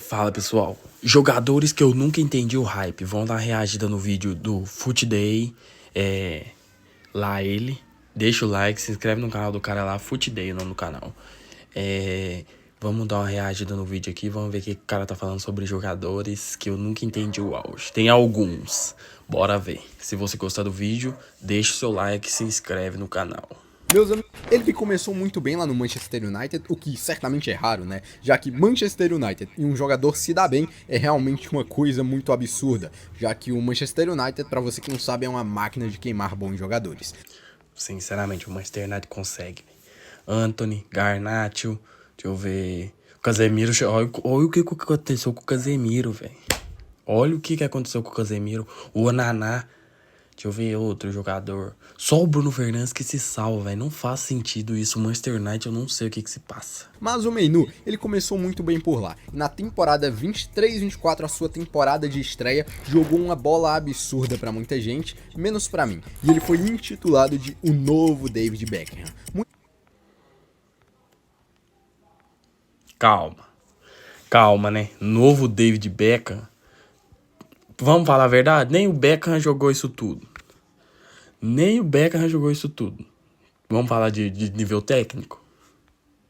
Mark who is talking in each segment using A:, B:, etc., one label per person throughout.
A: Fala pessoal, jogadores que eu nunca entendi o hype, vão dar reagida no vídeo do Fut Day, lá ele, deixa o like, se inscreve no canal do cara lá, Fut Day, o nome do canal. Vamos dar uma reagida no vídeo aqui, vamos ver o que o cara tá falando sobre jogadores que eu nunca entendi o auge. Tem alguns, bora ver. Se você gostar do vídeo, deixa o seu like e se inscreve no canal.
B: Meus amigos, ele começou muito bem lá no Manchester United, o que certamente é raro, né? Já que Manchester United e um jogador se dá bem é realmente uma coisa muito absurda, já que o Manchester United, pra você que não sabe, é uma máquina de queimar bons jogadores.
A: Sinceramente, o Manchester United consegue. Antony, Garnacho, deixa eu ver. O Casemiro, olha o que aconteceu com o Casemiro, velho. Olha o que aconteceu com o Casemiro. O Onaná. Deixa eu ver outro jogador. Só o Bruno Fernandes que se salva, velho. Não faz sentido isso. O Manchester United, eu não sei o que se passa.
B: Mas o Mainoo, ele começou muito bem por lá. Na temporada 23-24, a sua temporada de estreia, jogou uma bola absurda pra muita gente, menos pra mim. E ele foi intitulado de o novo David Beckham.
A: Calma, né? Novo David Beckham. Vamos falar a verdade? Nem o Beckham jogou isso tudo. Vamos falar de nível técnico?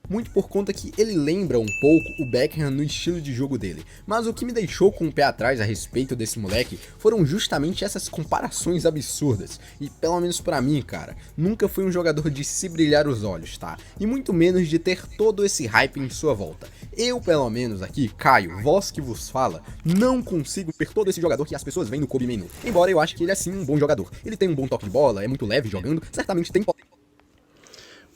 B: Muito por conta que ele lembra um pouco o Beckham no estilo de jogo dele. Mas o que me deixou com o pé atrás a respeito desse moleque foram justamente essas comparações absurdas. E pelo menos pra mim, cara, nunca foi um jogador de se brilhar os olhos, tá? E muito menos de ter todo esse hype em sua volta. Eu, pelo menos aqui, Caio, voz que vos fala, não consigo ver todo esse jogador que as pessoas veem no Kobe Mainoo. Embora eu ache que ele é sim um bom jogador. Ele tem um bom toque de bola, é muito leve jogando, certamente tem potencial.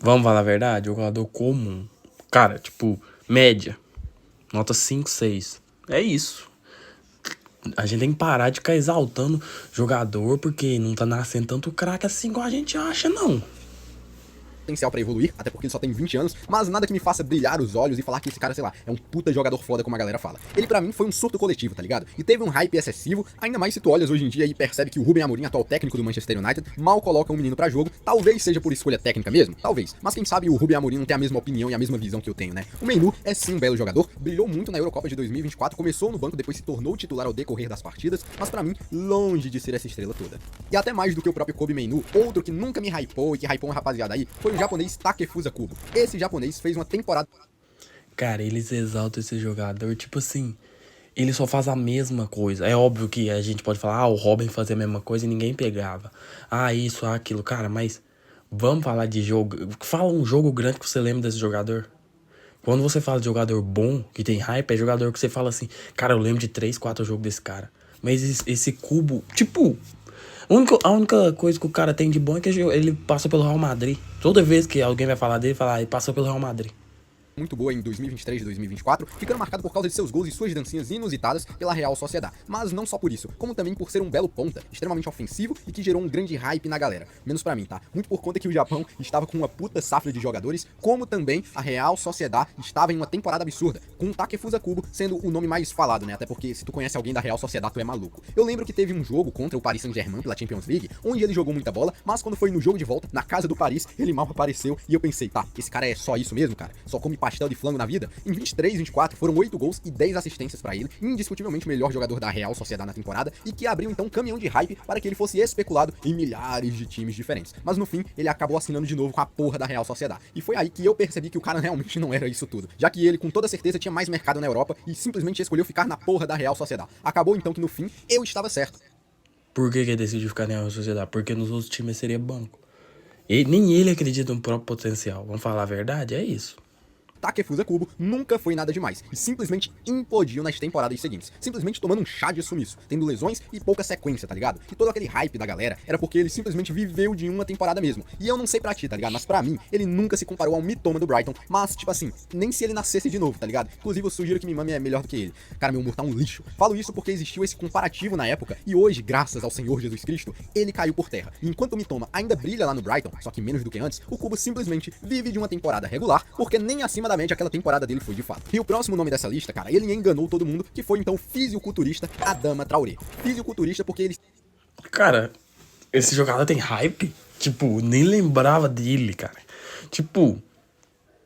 A: Vamos falar a verdade? Jogador comum. Cara, tipo, média. Nota 5, 6. É isso. A gente tem que parar de ficar exaltando jogador porque não tá nascendo tanto craque assim igual a gente acha, não.
B: Potencial pra evoluir, até porque ele só tem 20 anos, mas nada que me faça brilhar os olhos e falar que esse cara, sei lá, é um puta jogador foda como a galera fala. Ele pra mim foi um surto coletivo, tá ligado? E teve um hype excessivo, ainda mais se tu olhas hoje em dia e percebe que o Ruben Amorim, atual técnico do Manchester United, mal coloca um menino pra jogo, talvez seja por escolha técnica mesmo, talvez, mas quem sabe o Ruben Amorim não tem a mesma opinião e a mesma visão que eu tenho, né? O Mainoo é sim um belo jogador, brilhou muito na Eurocopa de 2024, começou no banco, depois se tornou titular ao decorrer das partidas, mas pra mim, longe de ser essa estrela toda. E até mais do que o próprio Kobe Mainoo, outro que nunca me hypou e que hypou uma rapaziada aí, foi o japonês Takefusa Kubo. Esse japonês fez uma temporada...
A: Cara, eles exaltam esse jogador, tipo assim, ele só faz a mesma coisa. É óbvio que a gente pode falar, o Robin fazia a mesma coisa e ninguém pegava. Isso, aquilo, cara, mas vamos falar de jogo. Fala um jogo grande que você lembra desse jogador. Quando você fala de jogador bom, que tem hype, é jogador que você fala assim, cara, eu lembro de 3, 4 jogos desse cara. Mas esse Kubo, tipo... A única coisa que o cara tem de bom é que ele passou pelo Real Madrid. Toda vez que alguém vai falar dele, fala, ele passou pelo Real Madrid.
B: Muito boa em 2023 e 2024, ficando marcado por causa de seus gols e suas dancinhas inusitadas pela Real Sociedad. Mas não só por isso, como também por ser um belo ponta, extremamente ofensivo e que gerou um grande hype na galera. Menos pra mim, tá? Muito por conta que o Japão estava com uma puta safra de jogadores, como também a Real Sociedad estava em uma temporada absurda, com o Takefusa Kubo sendo o nome mais falado, né? Até porque se tu conhece alguém da Real Sociedad, tu é maluco. Eu lembro que teve um jogo contra o Paris Saint-Germain pela Champions League, onde ele jogou muita bola, mas quando foi no jogo de volta, na casa do Paris, ele mal apareceu e eu pensei, tá, esse cara é só isso mesmo, cara? Só come pastel de flango na vida? Em 23, 24 foram 8 gols e 10 assistências pra ele, indiscutivelmente o melhor jogador da Real Sociedad na temporada e que abriu então um caminhão de hype para que ele fosse especulado em milhares de times diferentes. Mas no fim, ele acabou assinando de novo com a porra da Real Sociedad. E foi aí que eu percebi que o cara realmente não era isso tudo, já que ele com toda certeza tinha mais mercado na Europa e simplesmente escolheu ficar na porra da Real Sociedad. Acabou então que no fim, eu estava certo.
A: Por que ele decidiu ficar na Real Sociedad? Porque nos outros times seria banco. Nem ele acredita no próprio potencial. Vamos falar a verdade? É isso.
B: Takefusa Kubo nunca foi nada demais e simplesmente implodiu nas temporadas seguintes, simplesmente tomando um chá de sumiço, tendo lesões e pouca sequência, tá ligado? E todo aquele hype da galera era porque ele simplesmente viveu de uma temporada mesmo. E eu não sei pra ti, tá ligado? Mas pra mim, ele nunca se comparou ao Mitoma do Brighton, mas tipo assim, nem se ele nascesse de novo, tá ligado? Inclusive eu sugiro que Mimami é melhor do que ele. Cara, meu humor tá um lixo. Falo isso porque existiu esse comparativo na época e hoje, graças ao Senhor Jesus Cristo, ele caiu por terra. E enquanto o Mitoma ainda brilha lá no Brighton, só que menos do que antes, o Kubo simplesmente vive de uma temporada regular, porque nem acima da média aquela temporada dele foi de fato. E o próximo nome dessa lista, cara, ele enganou todo mundo, que foi então o fisiculturista Adama Traoré. Fisiculturista porque ele...
A: Cara, esse jogador tem hype? Tipo, nem lembrava dele, cara. Tipo,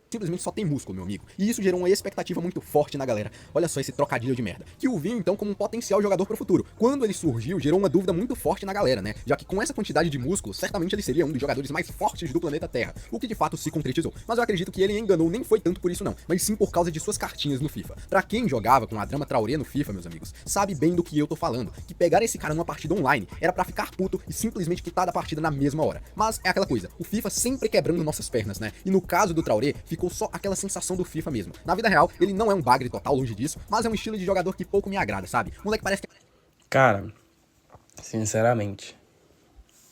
B: simplesmente só tem músculo, meu amigo. E isso gerou uma expectativa muito forte na galera. Olha só esse trocadilho de merda. Que o viu então como um potencial jogador pro futuro. Quando ele surgiu, gerou uma dúvida muito forte na galera, né? Já que com essa quantidade de músculo, certamente ele seria um dos jogadores mais fortes do planeta Terra. O que de fato se concretizou. Mas eu acredito que ele enganou nem foi tanto por isso não, mas sim por causa de suas cartinhas no FIFA. Pra quem jogava com a Adama Traoré no FIFA, meus amigos, sabe bem do que eu tô falando. Que pegar esse cara numa partida online era pra ficar puto e simplesmente quitar da partida na mesma hora. Mas é aquela coisa, o FIFA sempre quebrando nossas pernas, né? E no caso do Traoré, ficou só aquela sensação do FIFA mesmo. Na vida real, ele não é um bagre total, longe disso, mas é um estilo de jogador que pouco me agrada, sabe? O moleque parece que...
A: Cara, sinceramente,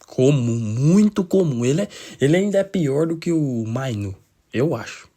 A: comum, muito comum. Ele ainda é pior do que o Mainu, eu acho.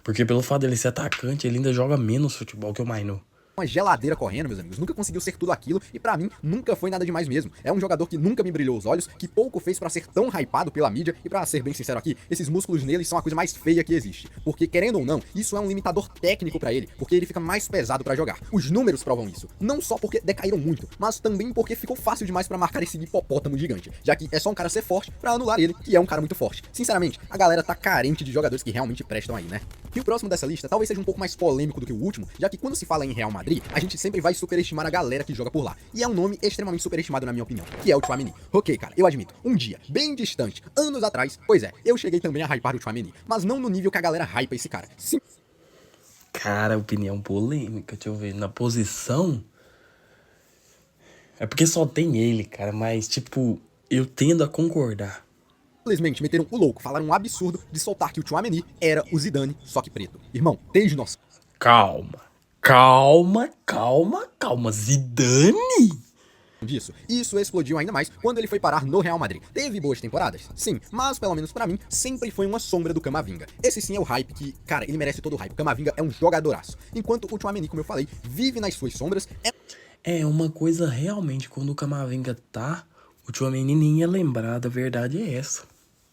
A: Porque pelo fato dele ser atacante, ele ainda joga menos futebol que o Mainu.
B: Uma geladeira correndo, meus amigos, nunca conseguiu ser tudo aquilo e pra mim nunca foi nada demais mesmo. É um jogador que nunca me brilhou os olhos, que pouco fez pra ser tão hypado pela mídia e pra ser bem sincero aqui, esses músculos nele são a coisa mais feia que existe. Porque querendo ou não, isso é um limitador técnico pra ele, porque ele fica mais pesado pra jogar. Os números provam isso, não só porque decaíram muito, mas também porque ficou fácil demais pra marcar esse hipopótamo gigante, já que é só um cara ser forte pra anular ele, que é um cara muito forte. Sinceramente, a galera tá carente de jogadores que realmente prestam aí, né? E o próximo dessa lista talvez seja um pouco mais polêmico do que o último, já que quando se fala em Real Madrid, a gente sempre vai superestimar a galera que joga por lá. E é um nome extremamente superestimado na minha opinião, que é o Tchouaméni. Ok, cara, eu admito, um dia, bem distante, anos atrás, pois é, eu cheguei também a hypar o Tchouaméni, mas não no nível que a galera hypa esse cara. Sim.
A: Cara, opinião polêmica, deixa eu ver. Na posição... É porque só tem ele, cara, mas tipo, eu tendo a concordar.
B: Simplesmente meteram o louco, falaram um absurdo de soltar que o Tchouaméni era o Zidane, só que preto. Irmão, desde nosso...
A: Calma, Zidane?
B: Disso. Isso explodiu ainda mais quando ele foi parar no Real Madrid. Teve boas temporadas? Sim, mas pelo menos pra mim, sempre foi uma sombra do Camavinga. Esse sim é o hype que, cara, ele merece todo o hype. O Camavinga é um jogadoraço. Enquanto o Tchouaméni, como eu falei, vive nas suas sombras,
A: É uma coisa realmente, quando o Camavinga tá, o Tchouaméni nem ia lembrar, da verdade é essa.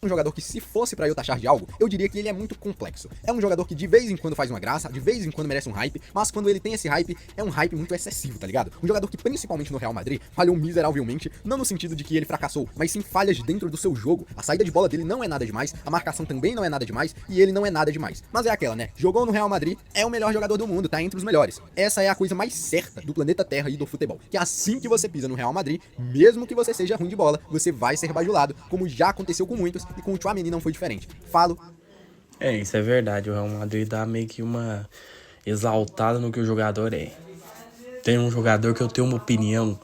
B: um jogador que, se fosse pra eu taxar de algo, eu diria que ele é muito complexo. É um jogador que de vez em quando faz uma graça, de vez em quando merece um hype, mas quando ele tem esse hype, é um hype muito excessivo, tá ligado? Um jogador que, principalmente no Real Madrid, falhou miseravelmente, não no sentido de que ele fracassou, mas sim falhas dentro do seu jogo. A saída de bola dele não é nada demais, a marcação também não é nada demais, e ele não é nada demais. Mas é aquela, né? Jogou no Real Madrid, é o melhor jogador do mundo, tá entre os melhores. Essa é a coisa mais certa do planeta Terra e do futebol. Que assim que você pisa no Real Madrid, mesmo que você seja ruim de bola, você vai ser bajulado, como já aconteceu com muitos, e com o Tchouaméni não foi diferente. Falo.
A: É, isso é verdade. O Real Madrid dá meio que uma exaltada no que o jogador é. Tem um jogador que eu tenho uma opinião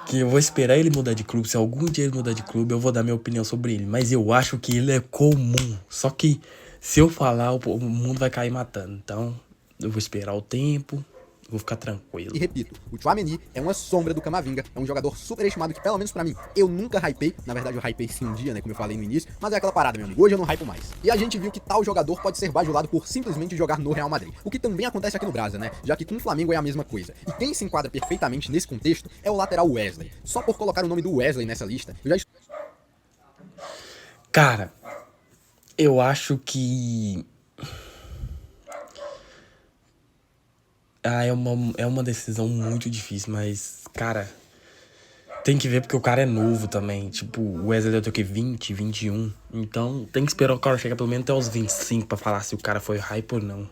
A: que eu vou esperar ele mudar de clube. Se algum dia ele mudar de clube, eu vou dar minha opinião sobre ele. Mas eu acho que ele é comum. Só que se eu falar, o mundo vai cair matando. Então, eu vou esperar o tempo. Vou ficar tranquilo.
B: E repito, o Tchouaméni é uma sombra do Camavinga, é um jogador super estimado que, pelo menos pra mim, eu nunca hypei. Na verdade, eu hypei sim um dia, né, como eu falei no início, mas é aquela parada, meu amigo, hoje eu não hypo mais. E a gente viu que tal jogador pode ser bajulado por simplesmente jogar no Real Madrid. O que também acontece aqui no Brasa, né, já que com o Flamengo é a mesma coisa. E quem se enquadra perfeitamente nesse contexto é o lateral Wesley. Só por colocar o nome do Wesley nessa lista, eu já...
A: Cara, eu acho que... é uma decisão muito difícil, mas, cara, tem que ver porque o cara é novo também. Tipo, o Wesley deve ter o quê? 20, 21. Então, tem que esperar o cara chegar pelo menos até os 25 pra falar se o cara foi hype ou não.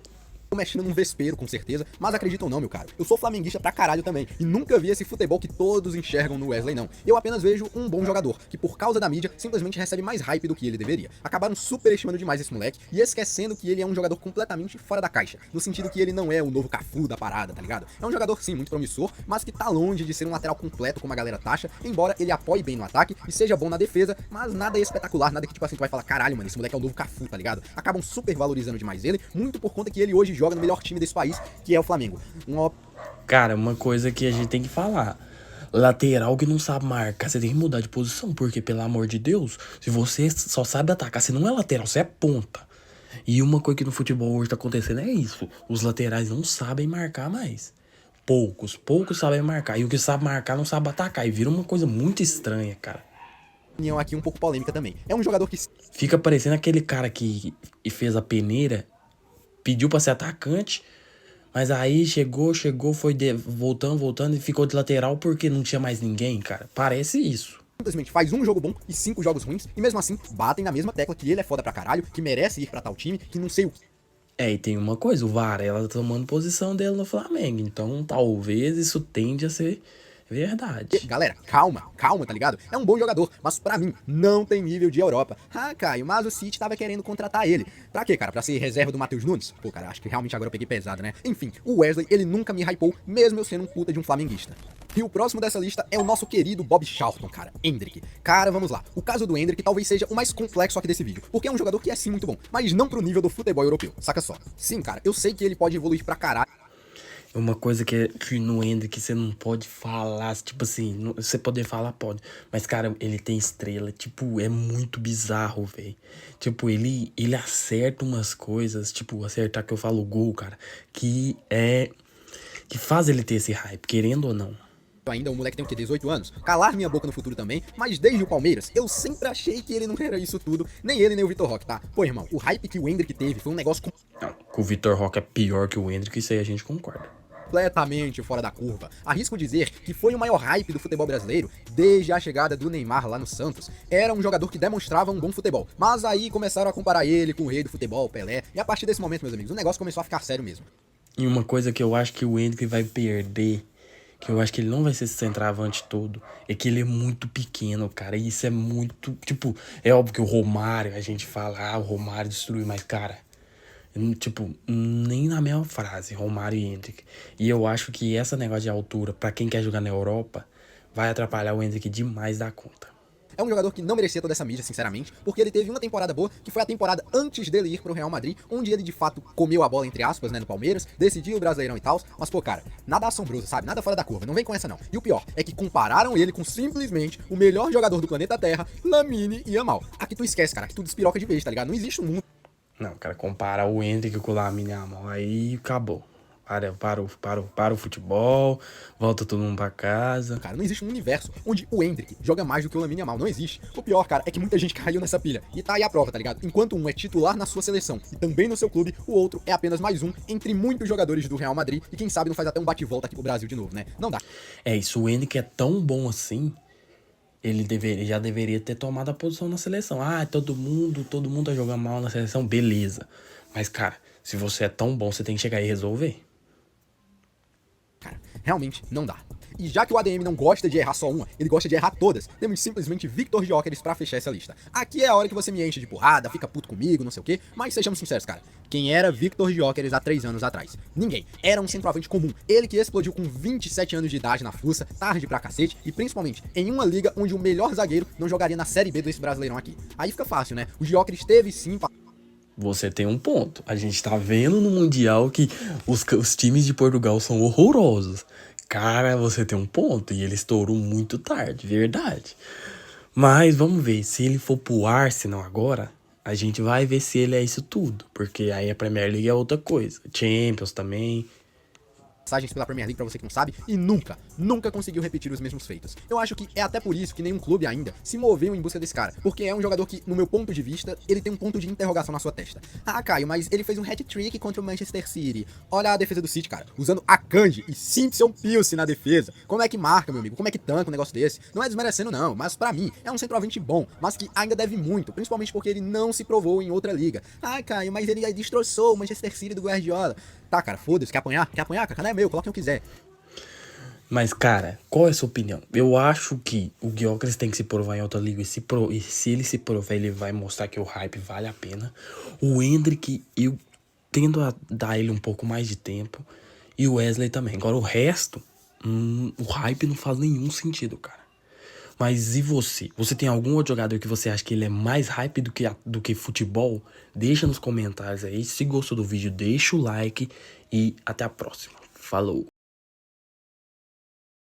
B: Tô mexendo num vespeiro, com certeza, mas acredita ou não, meu caro, eu sou flamenguista pra caralho também, e nunca vi esse futebol que todos enxergam no Wesley, não. Eu apenas vejo um bom jogador, que por causa da mídia, simplesmente recebe mais hype do que ele deveria. Acabaram superestimando demais esse moleque, e esquecendo que ele é um jogador completamente fora da caixa, no sentido que ele não é o novo Cafu da parada, tá ligado? É um jogador, sim, muito promissor, mas que tá longe de ser um lateral completo, como a galera taxa, embora ele apoie bem no ataque, e seja bom na defesa, mas nada espetacular, nada que tipo assim, tu vai falar, caralho, mano, esse moleque é o novo Cafu, tá ligado? Acabam super valorizando demais ele, muito por conta que ele hoje joga no melhor time desse país, que é o Flamengo.
A: Cara, uma coisa que a gente tem que falar. Lateral que não sabe marcar, você tem que mudar de posição, porque, pelo amor de Deus, se você só sabe atacar, você não é lateral, você é ponta. E uma coisa que no futebol hoje tá acontecendo é isso. Os laterais não sabem marcar mais. Poucos sabem marcar. E o que sabe marcar não sabe atacar. E vira uma coisa muito estranha, cara.
B: Opinião aqui um pouco polêmica também. É um jogador que...
A: Fica parecendo aquele cara que fez a peneira, pediu pra ser atacante, mas aí chegou, foi voltando e ficou de lateral porque não tinha mais ninguém, cara. Parece isso.
B: Simplesmente faz um jogo bom e 5 jogos ruins, e mesmo assim batem na mesma tecla que ele é foda pra caralho, que merece ir pra tal time, que não sei o que.
A: É, e tem uma coisa, o Varela tá tomando posição dele no Flamengo, então talvez isso tende a ser verdade.
B: Galera, calma, calma, tá ligado? É um bom jogador, mas pra mim não tem nível de Europa. Ah, Caio, mas o City tava querendo contratar ele. Pra quê, cara? Pra ser reserva do Matheus Nunes? Pô, cara, acho que realmente agora eu peguei pesado, né? Enfim, o Wesley, ele nunca me hypou, mesmo eu sendo um puta de um flamenguista. E o próximo dessa lista é o nosso querido Bob Charlton, cara, Endrick. Cara, vamos lá. O caso do Endrick talvez seja o mais complexo aqui desse vídeo, porque é um jogador que é sim muito bom, mas não pro nível do futebol europeu, saca só. Sim, cara, eu sei que ele pode evoluir pra caralho.
A: Uma coisa que no Endrick você não pode falar, tipo assim, você poder falar pode, mas cara, ele tem estrela, tipo, é muito bizarro, velho. Tipo, ele acerta umas coisas, tipo, acertar que eu falo gol, cara, que faz ele ter esse hype, querendo ou não.
B: Ainda, o moleque tem o quê? 18 anos? Calar minha boca no futuro também, mas desde o Palmeiras, eu sempre achei que ele não era isso tudo, nem ele nem o Vitor Roque, tá? Pô, irmão, o hype que o Endrick teve foi um negócio
A: Não, que o Vitor Roque é pior que o Endrick, isso aí a gente concorda.
B: completamente fora da curva. Arrisco dizer que foi o maior hype do futebol brasileiro desde a chegada do Neymar lá no Santos. Era um jogador que demonstrava um bom futebol, mas aí começaram a comparar ele com o rei do futebol, Pelé, e a partir desse momento, meus amigos, o negócio começou a ficar sério mesmo.
A: E uma coisa que eu acho que o Endrick vai perder, que eu acho que ele não vai ser esse centroavante todo, é que ele é muito pequeno, cara. E isso é muito. Tipo, é óbvio que o Romário, a gente fala, o Romário destruiu, mas, cara, tipo, nem na mesma frase, Romário e Endrick. E eu acho que essa negócio de altura, pra quem quer jogar na Europa, vai atrapalhar o Endrick demais da conta.
B: É um jogador que não merecia toda essa mídia, sinceramente, porque ele teve uma temporada boa, que foi a temporada antes dele ir pro Real Madrid, onde ele de fato comeu a bola, entre aspas, né, no Palmeiras, decidiu o Brasileirão e tal, mas pô, cara, nada assombroso, sabe? Nada fora da curva, não vem com essa não. E o pior é que compararam ele com simplesmente o melhor jogador do planeta Terra, Lamine Yamal. Aqui tu esquece, cara, que tu despiroca de vez, tá ligado? Não existe um mundo.
A: Não, cara, compara o Endrick com o Lamine Yamal, aí acabou. Para o futebol, volta todo mundo pra casa.
B: Cara, não existe um universo onde o Endrick joga mais do que o Lamine Yamal, não existe. O pior, cara, é que muita gente caiu nessa pilha. E tá aí a prova, tá ligado? Enquanto um é titular na sua seleção e também no seu clube, o outro é apenas mais um entre muitos jogadores do Real Madrid e quem sabe não faz até um bate-volta aqui pro Brasil de novo, né? Não dá.
A: É isso, o Endrick é tão bom assim, ele já deveria ter tomado a posição na seleção. Ah, todo mundo tá jogando mal na seleção, beleza. Mas, cara, se você é tão bom, você tem que chegar e resolver.
B: Cara, realmente não dá. E já que o ADM não gosta de errar só uma, ele gosta de errar todas, temos simplesmente Victor Gyökeres pra fechar essa lista. Aqui é a hora que você me enche de porrada, fica puto comigo, não sei o quê, mas sejamos sinceros, cara. Quem era Victor Gyökeres há 3 anos atrás? Ninguém. Era um centroavante comum. Ele que explodiu com 27 anos de idade na fuça, tarde pra cacete, e principalmente em uma liga onde o melhor zagueiro não jogaria na Série B desse Brasileirão aqui. Aí fica fácil, né? O Gyökeres teve sim...
A: Você tem um ponto. A gente tá vendo no Mundial que os times de Portugal são horrorosos. Cara, você tem um ponto. E ele estourou muito tarde, verdade. Mas vamos ver. Se ele for pro Arsenal agora, a gente vai ver se ele é isso tudo. Porque aí a Premier League é outra coisa. Champions também.
B: Passagens pela Premier League, pra você que não sabe, e nunca conseguiu repetir os mesmos feitos. Eu acho que é até por isso que nenhum clube ainda se moveu em busca desse cara, porque é um jogador que, no meu ponto de vista, ele tem um ponto de interrogação na sua testa. Ah, Caio, mas ele fez um hat-trick contra o Manchester City. Olha a defesa do City, cara, usando Akanji e Simpson Pilce na defesa. Como é que marca, meu amigo? Como é que tanca um negócio desse? Não é desmerecendo não, mas pra mim, é um centroavante bom, mas que ainda deve muito, principalmente porque ele não se provou em outra liga. Ah, Caio, mas ele destroçou o Manchester City do Guardiola. Tá, cara, foda-se, quer apanhar? Quer apanhar? Cara, não é meu, coloca quem eu quiser.
A: Mas, cara, qual é a sua opinião? Eu acho que o Gyökeres tem que se provar em outra liga. E se ele se provar, ele vai mostrar que o hype vale a pena. O Endrick, eu tendo a dar ele um pouco mais de tempo. E o Wesley também. Agora, o resto, o hype não faz nenhum sentido, cara. Mas e você? Você tem algum outro jogador que você acha que ele é mais hype do que futebol? Deixa nos comentários aí. Se gostou do vídeo, deixa o like e até a próxima. Falou!